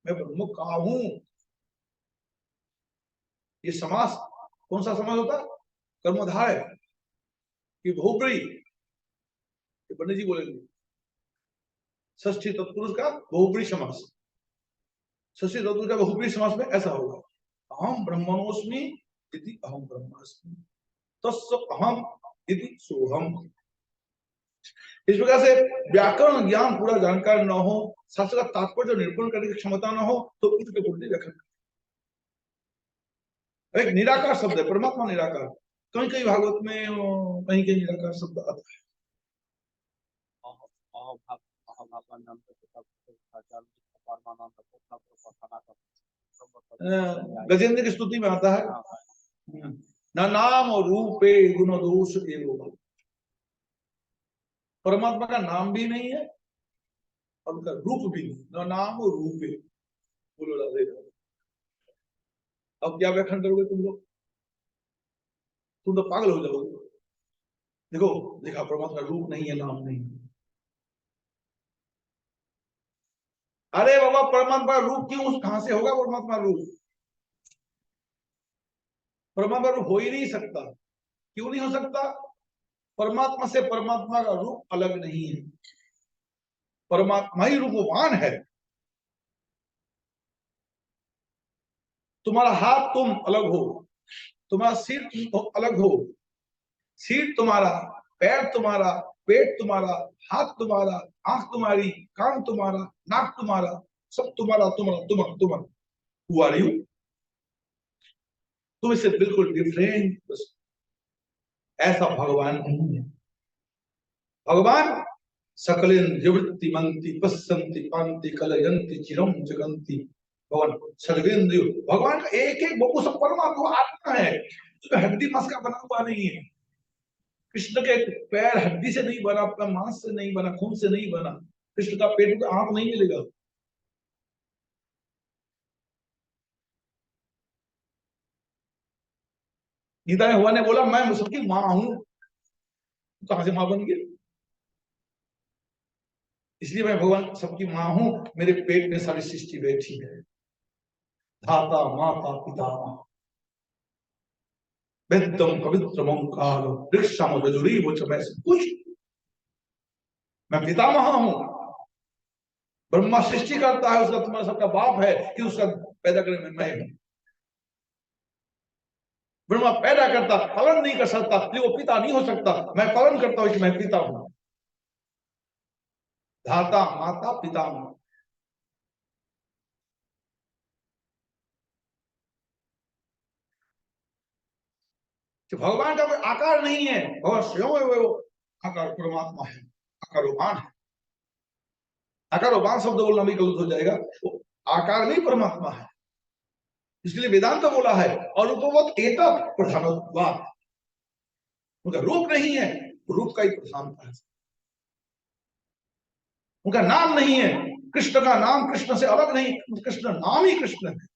मैं ब्रह्म का हूं। ये समास कौन सा समास होता है? कर्मधार है कि बहुब्री, पंडित जी बोलेंगे षष्ठी तत्पुरुष का बहुब्री समास, षष्ठी तत्पुरुष का बहुब्री समास में ऐसा होगा, अहम ब्रह्मणोस्मि इति अहम ब्रह्मास्मि तस्य अहम इति सोहम। इस प्रकार से व्याकरण ज्ञान पूरा जानकार न हो, शास्त्र का तात्पर्य निरूपण करने की क्षमता न हो, तो इसके उल्टे व्याख्या। एक निराकार शब्द है, परमात्मा निराकार, कहीं कहीं भागवत में कहीं कहीं निराकार शब्द आता है। गजेंद्र की स्तुति में आता है, न नाम रूपे गुण दोष एवं। परमात्मा का नाम भी नहीं है और उनका रूप भी नहीं। न नाम रूपे। बोलो राधे राधे। अब क्या व्याख्यान करोगे तुम लोग? तुम तो पागल हो जाओगे। देखो, देखा, परमात्मा रूप नहीं है, नाम नहीं है। अरे बाबा, परमात्मा रूप क्यों, कहां से होगा परमात्मा रूप? परमात्मा रूप हो ही नहीं सकता। क्यों नहीं हो सकता? परमात्मा से परमात्मा का रूप अलग नहीं है। परमात्मा ही रूपवान है। तुम्हारा हाथ तुम अलग हो, तुम्हारा सिर तुम अलग हो, सिर तुम्हारा, पैर तुम्हारा, पेट तुम्हारा, हाथ तुम्हारा, आंख तुम्हारी, कान तुम्हारा, नाक तुम्हारा, सब तुम्हारा तुम्हारा तुम्हारा तुम्हारा। Who are you? तुम इससे बिल्कुल डिफरेंट। ऐसा भगवान नहीं है। भगवान सकलेन्द्रियवृत्ति मंति पश्यन्ति पान्ति कलयन्ति चिरम जगन्ति। भगवान सर्वेन्द्रिय, भगवान का एक एक बबू सब परमात्मा आत्मा है। उसमें हड्डी मांस का बना हुआ नहीं है। कृष्ण के पैर हड्डी से नहीं बना, आपका मांस से नहीं बना, खून से नहीं बना। कृष्ण का पेट में आंख नहीं मिलेगा। गीता में भगवान ने बोला मैं सबकी मां हूं। कहां से मां बन गई? इसलिए मैं भगवान सबकी मां हूं। मेरे पेट में सारी सृष्टि बैठी है। धाता माता पिता वेदम पवित्र ओंकार वृक्षम रजुरी वो मैं सब कुछ। मैं पितामह हूं। ब्रह्मा सृष्टि करता है, उसका तुम्हारा सबका बाप है कि उसका पैदा करने में मैं हूं। ब्रह्मा पैदा करता, पालन नहीं कर सकता, वो पिता नहीं हो सकता। मैं पालन करता हूं कि मैं पिता हूं। धाता माता पिता। तो भगवान का कोई आकार नहीं है। भगवान स्वयं है वो आकार, परमात्मा है, आकारोबान है। आकारोबान शब्द बोलना भी गलत हो जाएगा। वो आकार नहीं परमात्मा है। इसलिए वेदांत तो बोला है और रूपवत एतत् प्रधानत्वात्। उनका रूप नहीं है, रूप का ही प्रधानता है। उनका नाम नहीं है। कृष्ण का नाम कृष्ण से अलग नहीं, कृष्ण नाम ही कृष्ण है।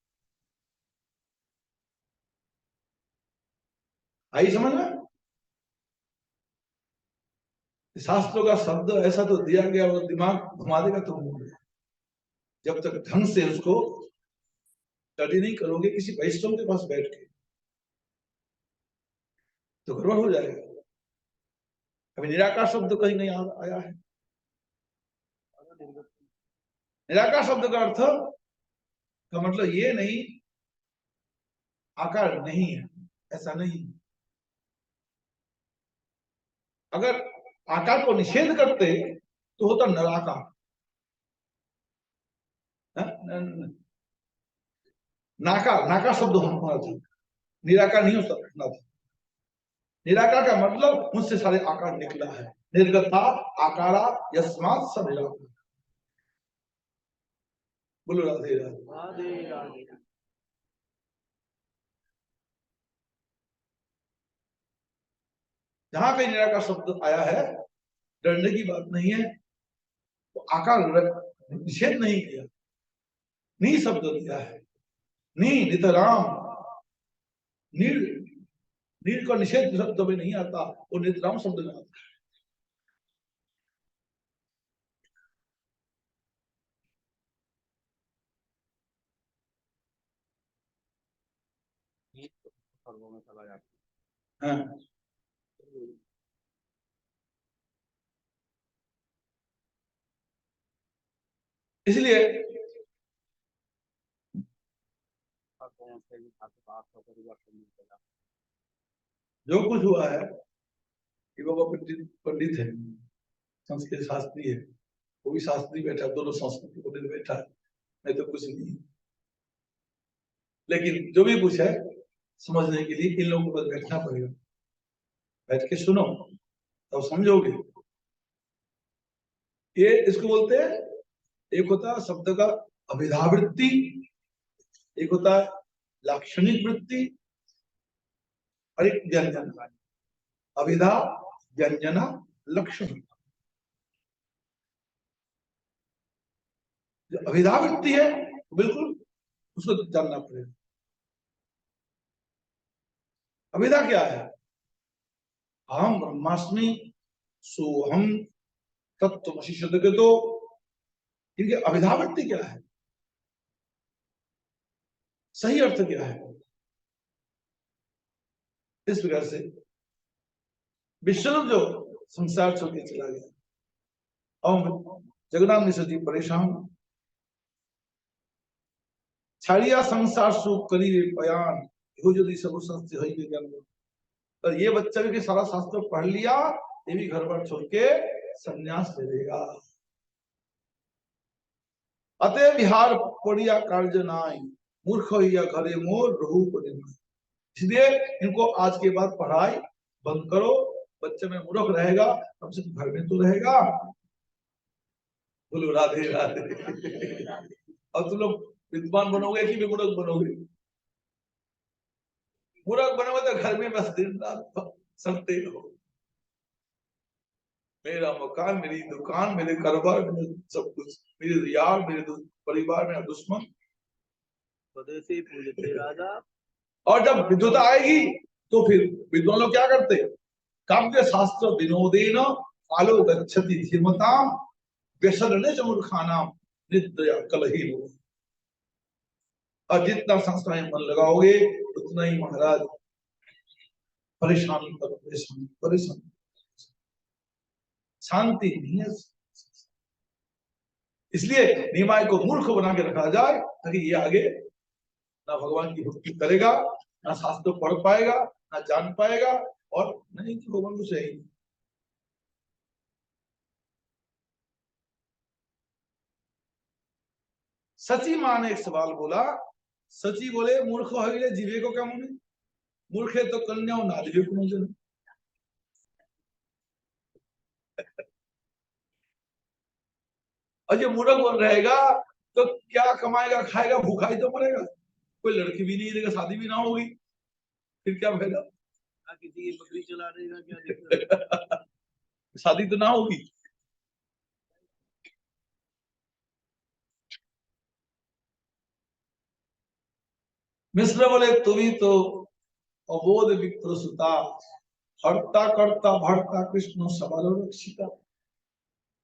आई समझ में? शास्त्रों का शब्द ऐसा तो दिया गया और दिमाग घुमा देगा तुम। जब तक ढंग से उसको स्टडी नहीं करोगे किसी वैष्णव के पास बैठ के, तो गड़बड़ हो जाएगा। अभी निराकार शब्द कहीं नहीं आया है। निराकार शब्द का अर्थ का मतलब ये नहीं आकार नहीं है, ऐसा नहीं। अगर आकार को निषेध करते तो होता निराकार। नाकार, नाकार शब्द होना था, निराकार नहीं हो सकता था। निराकार का मतलब मुझसे सारे आकार निकला है। निर्गता आकारा यस्मात् स निराकार। बोलो राधे राधे। जहां कहीं निराकार शब्द आया है, डरने की बात नहीं है। तो आकार निषेध नहीं किया, नी शब्द दिया है। नी नितराम, नील, नील का निषेध शब्द में नहीं आता, वो नितराम शब्द में आता। सर्वों में चला जाता है। इसलिए जो कुछ हुआ है, ये बाबा पंडित है, संस्कृत शास्त्री है, वो भी शास्त्री बैठा, दोनों संस्कृत पंडित बैठा, नहीं तो कुछ नहीं। लेकिन जो भी कुछ है समझने के लिए इन लोगों को बस बैठना पड़ेगा। बैठ के सुनो तब समझोगे। ये इसको बोलते हैं, एक होता है शब्द का अभिधावृत्ति, एक होता है लाक्षणिक वृत्ति, और एक व्यंजन, अभिधा व्यंजना लक्षण। जो अभिधा वृत्ति है बिल्कुल उसको जानना पड़ेगा। अभिधा क्या है? हम ब्रह्मास्मि सोहम तत्त्वमसि शब्द के तो इनके अभिधा वृत्ति क्या है, सही अर्थ क्या है? इस प्रकार से विश्व जो संसार छोड़ के चला गया और जगन्नाथ सजी परेशान छाड़िया संसार सुख करी बयान हो यदि सब संस्थे है ज्ञान। तो ये बच्चा भी सारा शास्त्र पढ़ लिया, ये भी घर पर छोड़ के संन्यास ले लेगा। अतः बिहार पड़िया कार्य नाई मूर्ख या घरे मोर रहू पड़ेगा। इसलिए इनको आज के बाद पढ़ाई बंद करो, बच्चे में मूर्ख रहेगा कम से कम घर में तो रहेगा। बोलो राधे राधे। अब तुम लोग विद्वान बनोगे कि मूर्ख बनोगे? मूर्ख बनोगे तो घर में बस दिन रात सड़ते हो। मेरा मकान, मेरी दुकान, मेरे कारोबार, मेरे सब कुछ, मेरे यार, मेरे परिवार, मेरा दुश्मन। स्वदेशी पूजते राजा। और जब विद्वता आएगी तो फिर विद्वान लोग क्या करते? काव्य शास्त्र विनोदेन कालो गच्छति धीमताम व्यसने च मूर्खानाम निद्रया कलही हो। और जितना संस्था में मन लगाओगे उतना ही महाराज परेशानी पर परेशानी परेशानी, शांति नहीं है। इसलिए निमाय को मूर्ख बना के रखा जाए ताकि ये आगे ना भगवान की भक्ति करेगा, ना शास्त्र पढ़ पाएगा, ना जान पाएगा, और नहीं कि भगवान को चाहिए। सची माँ ने एक सवाल बोला। सची बोले मूर्ख हो गए जीवे को क्या मुने, मूर्ख है तो कन्या ना जीवे को मुझे। और जो मूर्ख बन रहेगा तो क्या कमाएगा, खाएगा, भूखा ही तो मरेगा। कोई लड़की भी नहीं रहेगा, शादी भी ना होगी, फिर क्या फायदा? किसी की बकरी चला देगा क्या दिक्कत? शादी तो ना होगी। मिश्र बोले तुम्ही तो अबोध विप्र सुता हरता करता भरता कृष्ण सबल रक्षिता।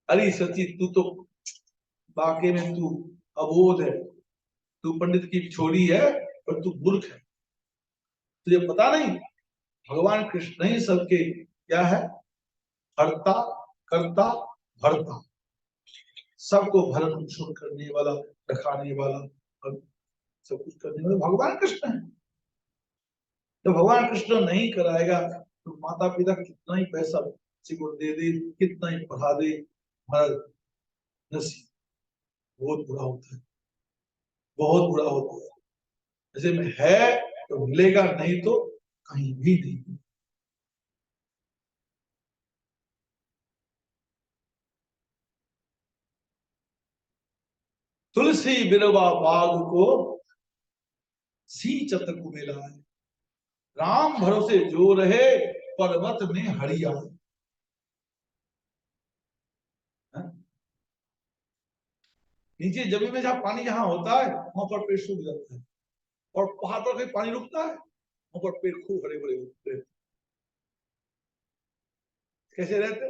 अरे सची तू तो वाकई में तू अबोध है, तू पंडित की छोरी है और तू मूर्ख है। तुझे पता नहीं भगवान कृष्ण ही सबके क्या है, हरता करता भरता, सबको भरण पोषण करने वाला, रखाने वाला और सब कुछ करने वाला भगवान कृष्ण है। तो भगवान कृष्ण नहीं कराएगा तो माता पिता कितना ही पैसा बच्चे को दे दे, कितना ही पढ़ा दे, हमारा नसीब बहुत बुरा होता है, बहुत बुरा होता है। जैसे में है तो मिलेगा, नहीं तो कहीं भी नहीं। तुलसी बिरवा बाग को सींचत कुमिला है, राम भरोसे जो रहे पर्वत में हरिया। नीचे जमीन में जहाँ पानी जहाँ होता है वहां पर पेड़ सूख जाता है, और पहाड़ पर कहीं पानी रुकता है वहां पर पेड़ खूब हरे भरे होते हैं। कैसे रहते?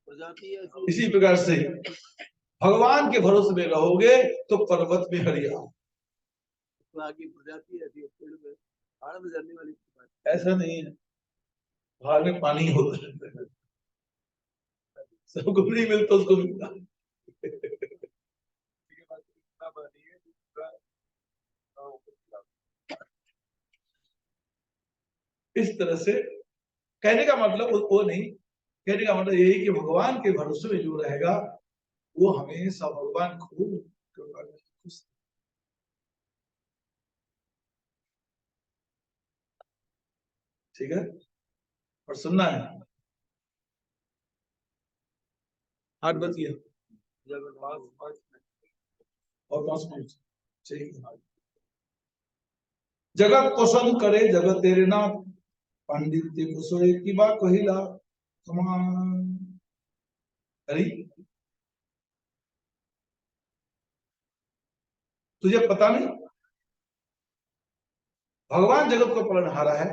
प्रजाति ऐसी इसी प्रकार से भगवान के भरोसे में रहोगे तो पर्वत में हरिया। की प्रजाति ऐसी है, पेड़ में पहाड़ में जाने वाली। ऐसा नहीं है, पहाड़ में पानी होता है, सबको नहीं मिलता उसको मिलता। इस तरह से कहने का मतलब वो नहीं, कहने का मतलब यही कि भगवान के भरोसे में जो रहेगा वो हमेशा भगवान खूब खुश। ठीक है, और सुनना है 8 बज गया और 5 मिनट। ठीक है। जगत पोषण करे जगत तेरे नाथ, पांडित्य कुशोए की बात कहिला समान। अरे तुझे पता नहीं, भगवान जगत को पालनहारा है,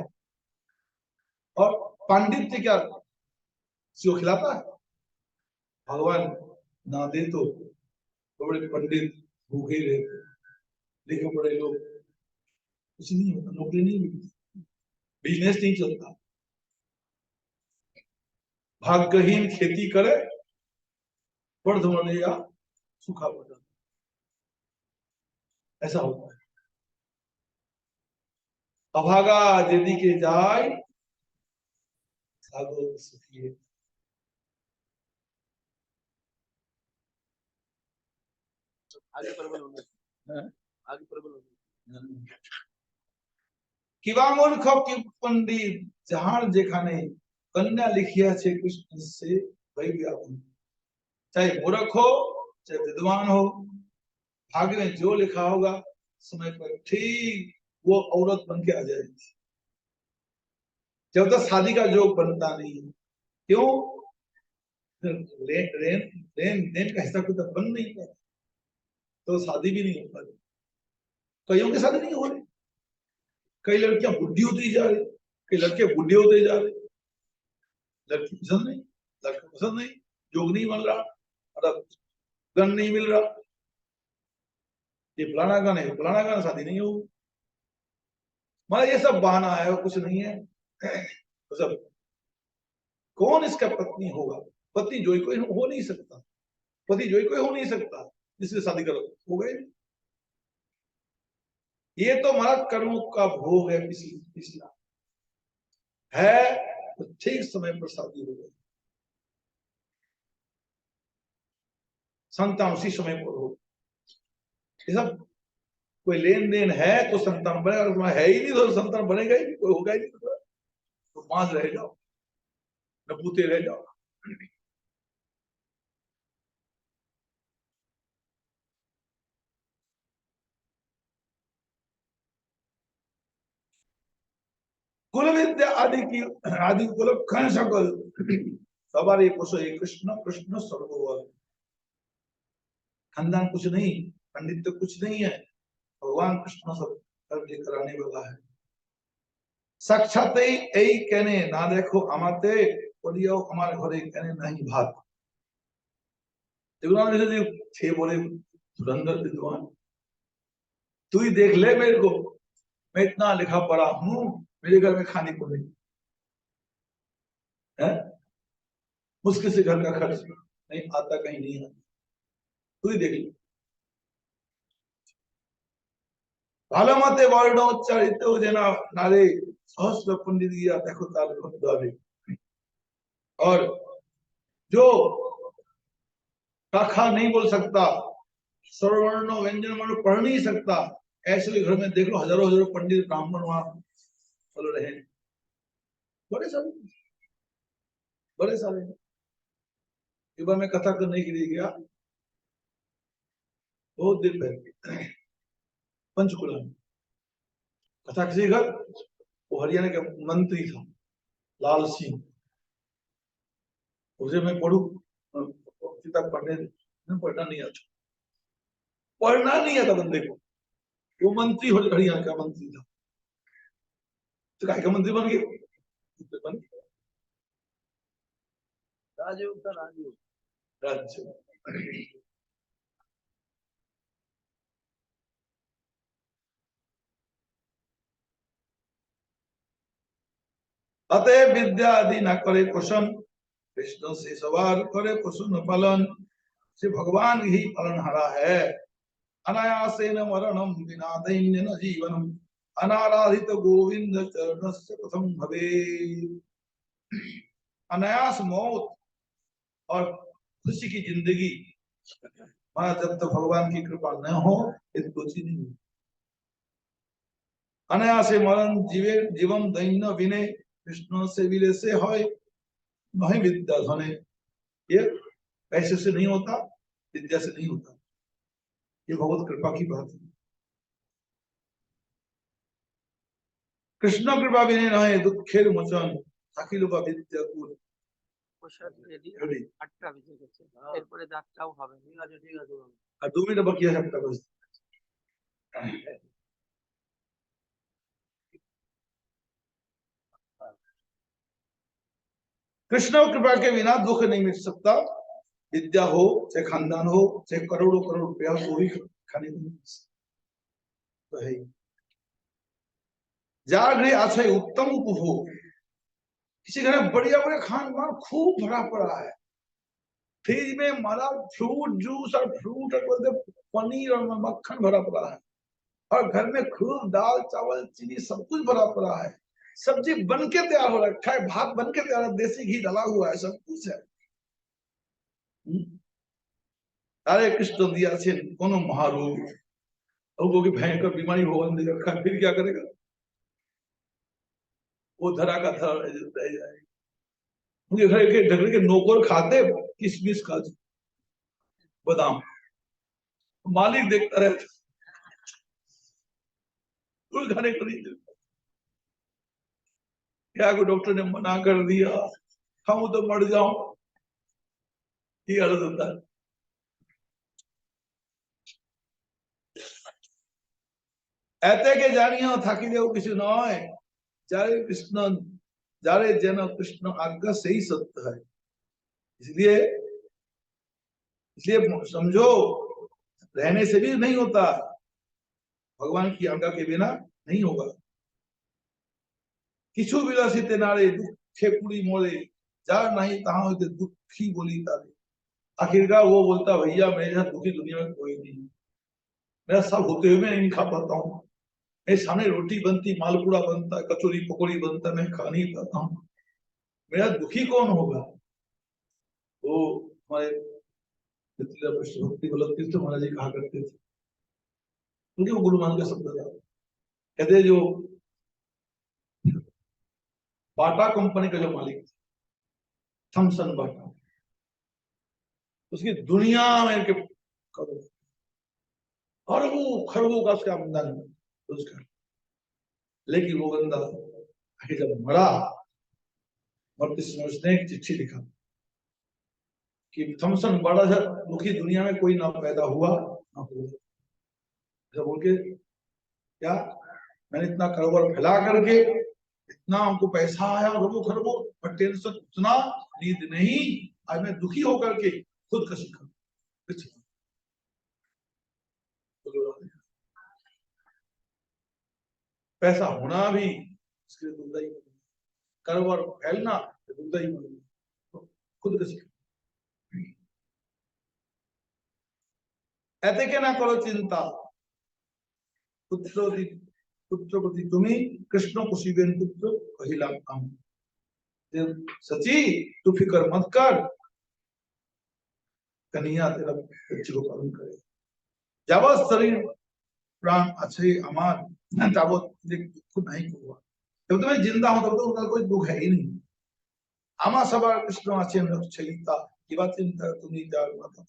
और पांडित्य क्या जो खिलाता है? भगवान ना दे तो बड़े पंडित भूखे रहते, लिखे पढ़े लोग, कुछ नहीं होता, नौकरी नहीं मिलती, बिजनेस नहीं चलता, भाग्यहीन खेती करे वर्धमान या सूखा पड़ जाता, ऐसा होता है। अभागा यदि के जाय सागो सुखिए। आगे प्रबल होने, आगे प्रबल होने। किवा मूर्ख की पंडित जहां जेखाने कन्या लिखिया छे कृष्ण से वही व्यापन, चाहे मूर्ख हो चाहे विद्वान हो, भाग्य में जो लिखा होगा समय पर ठीक वो औरत बन के आ जाएगी। जब तक शादी का जोग बनता नहीं है, क्यों? लेन लेन लेन देन का हिस्सा कुछ बन नहीं पाता, तो शादी भी नहीं हो पाती। कईयों की शादी नहीं हो रही, कई लड़कियां बुढ़ी होती जा रही, कई लड़के बुढ़े होते जा रहे, लड़की पसंद नहीं, लड़का पसंद नहीं, जोग नहीं बन रहा, मतलब गन नहीं मिल रहा, ये फलाना गन है, फलाना गन, शादी नहीं हो। मतलब ये सब बहाना है और कुछ नहीं है। तो सब कौन इसका पत्नी होगा? पति जो कोई हो नहीं सकता, पति जो कोई हो नहीं सकता जिससे शादी करो, हो गए। ये तो हमारा कर्मों का भोग है, पिछला है, तो ठीक समय पर शादी हो गई, संतान उसी समय पर हो। ये सब कोई लेन देन है तो संतान बनेगा, अगर तुम्हारा है ही नहीं तो संतान बनेगा ही नहीं, कोई होगा ही नहीं, तो मांस रह जाओ, नपूते रह जाओ। कुल विद्या आदि की आदि कुल खन सकल सवारी पुरुष कृष्ण कृष्ण सर्वोवर। खानदान कुछ नहीं, पंडित तो कुछ नहीं है, भगवान कृष्ण सब करके कराने वाला है। साक्षात यही कहने ना देखो हमारे बोलियो हमारे घरे कहने नहीं भात। थे बोले धुरंधर विद्वान, तू ही देख ले मेरे को, मैं इतना लिखा पढ़ा हूं, मेरे घर में खाने को नहीं है, मुश्किल से घर का खर्च नहीं आता, कहीं नहीं आता, तू ही देख ले। ভালো মতে বর্ণ উচ্চারিত যেন নারে सहस्र पंडित गया देखो तार द्वारे। और जो काखा नहीं बोल सकता, स्वरवर्ण व्यंजन वर्ण पढ़ नहीं सकता, ऐसे भी घर में देख लो हजारों हजारों पंडित ब्राह्मण वहां बोल रहे हैं, बड़े सारे, बड़े सारे। एक बार मैं कथा करने के लिए गया, बहुत दिन पहले पंचकुला में, कथा किसी घर, वो हरियाणा का मंत्री था लाल सिंह, उसे मैं पढ़ू किताब पढ़ना नहीं आता, पढ़ना नहीं आता बंदे को, वो मंत्री हो हरियाणा का मंत्री था, तो काय का मंत्री बन गया, राजीव का राजीव राज्य। अतः विद्या आदि न करे पोषण, कृष्ण से सवार करे पोषण पालन, से भगवान ही पालनहारा है। अनायासेन मरणम विना दैन्य न जीवनम, अनाराधित गोविंद चरणस्य प्रथम भवे। अनायास मौत और खुशी की जिंदगी, वहां जब तक भगवान की कृपा न हो ये कुछ ही नहीं। अनायासे मरण जीवे जीवम दैन्य विनय, कृष्ण से विले से होय नहीं विद्या धने। ये पैसे से नहीं होता, विद्या से नहीं होता, ये भगवत कृपा की बात है। कृष्ण कृपा विने नहे दुखेर मोचन अखिल विद्या कुल। আটটা বেজে গেছে, এরপরে যাত্রাও হবে। ঠিক আছে ঠিক আছে। আর 2 মিনিট বাকি আছে, 7টা বাজতে। कृष्ण कृपा के बिना दुख नहीं मिट सकता। विद्या हो चाहे खानदान हो चाहे करोड़ों करोड़ रुपया हो, भी खाने को नहीं मिल सकता। तो है जार गृह आछे उत्तम उपभोग, किसी घर में बढ़िया बढ़िया खान पान खूब भरा पड़ा है, फ्रिज में मारा फ्रूट जूस और फ्रूट और बोलते पनीर और मक्खन भरा पड़ा है, और घर में खूब दाल चावल चीनी सब कुछ भरा पड़ा है, सब्जी बन के तैयार हो रखा है, भात बन के तैयार है, देसी घी डाला हुआ है, सब कुछ है। अरे कृष्ण दिया से कोनो महारोग और की भयंकर बीमारी भगवान दे रखा है, फिर क्या करेगा? वो धरा का धरा रह जाएगा। मुझे घर के ढगले के नौकर खाते किशमिश काजू बादाम, मालिक देखता रहता, कुछ खाने को नहीं देता। क्या को डॉक्टर ने मना कर दिया, हम तो मर जाऊं, ये हालत होता है। ऐते के जानियो थाकी देव किसी नय, जारे कृष्ण जारे जन कृष्ण आज्ञा से ही सत्य है। इसलिए इसलिए समझो, रहने से भी नहीं होता, भगवान की आज्ञा के बिना नहीं होगा। किछु विलासिते नारे दुखे पुरी मोरे, जार नहीं तहां होते दुखी बोली तारे। आखिरकार वो बोलता, भैया मेरे साथ दुखी दुनिया में कोई नहीं, मेरा सब होते हुए मैं नहीं खा पाता हूँ, मेरे सामने रोटी बनती, मालपुड़ा बनता, कचौरी पकौड़ी बनता, मैं खा नहीं पाता हूँ, मेरा दुखी कौन होगा? वो हमारे भक्ति वल्लभ तीर्थ महाराज जी कहा करते थे, क्योंकि वो गुरु मान के शब्द था। कहते जो बाटा कंपनी का जो मालिक था, थॉमसन बाटा, उसकी दुनिया में के अरबों खरबों का उसका आमदन रोजगार, लेकिन वो बंदा जब मरा, मरते समय उसने एक चिट्ठी लिखा कि थॉमसन बड़ा दुखी दुनिया में कोई ना पैदा हुआ ना होगा। बोल के क्या, मैंने इतना कारोबार फैला करके इतना हमको पैसा आया अरबों खरबों, पर टेंशन उतना, नींद नहीं, आज मैं दुखी होकर के खुदकशी करूं। पैसा होना भी इसके लिए दुखदाई, कारोबार फैलना दुखदाई, खुदकशी। ऐसे के ना करो चिंता, पुत्र प्रति तुम्हें कृष्ण कुशीबेन पुत्र कहिला काम। सची तू फिक्र मत कर, कन्हैया तेरा बच्चे को पालन करे। जावत शरीर प्राण अच्छे अमान, तावत दुख नहीं हुआ, जब तुम्हें जिंदा हो तब तो उनका कोई दुख है ही नहीं। आमा सवार कृष्ण अच्छे रक्षिता की बात चिंता तुम्हें जान माता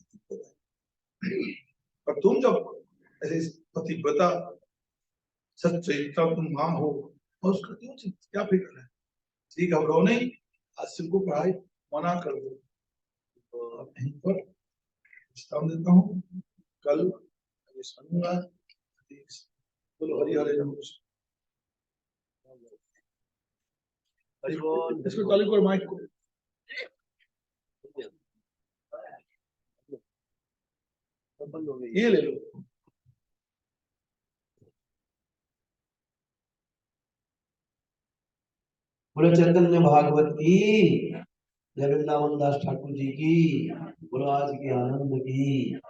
पर तुम जब ऐसे पतिव्रता सच्चरिता तुम मां हो, और उसका क्यों क्या फिक्र है? ठीक घबराओ नहीं, आज सिर को पढ़ाई मना कर दो, तो यहीं पर प्रस्ताव देता हूँ, कल शनिवार बोलो हरि हरे राम। इसको चालू करो माइक को, ये ले लो। बोलो चैतन्य भागवत की, जय वृंदावन दास ठाकुर जी की, बोलो आज की आनंद की।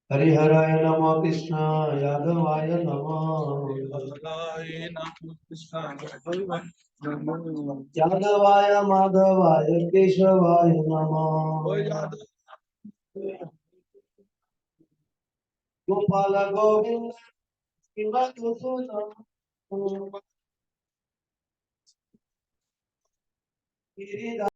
हरिहराय नमः कृष्ण यादवाय नमः, यादवाय माधवाय केशवाय नमः, गोपाल गोविंद गिरिधा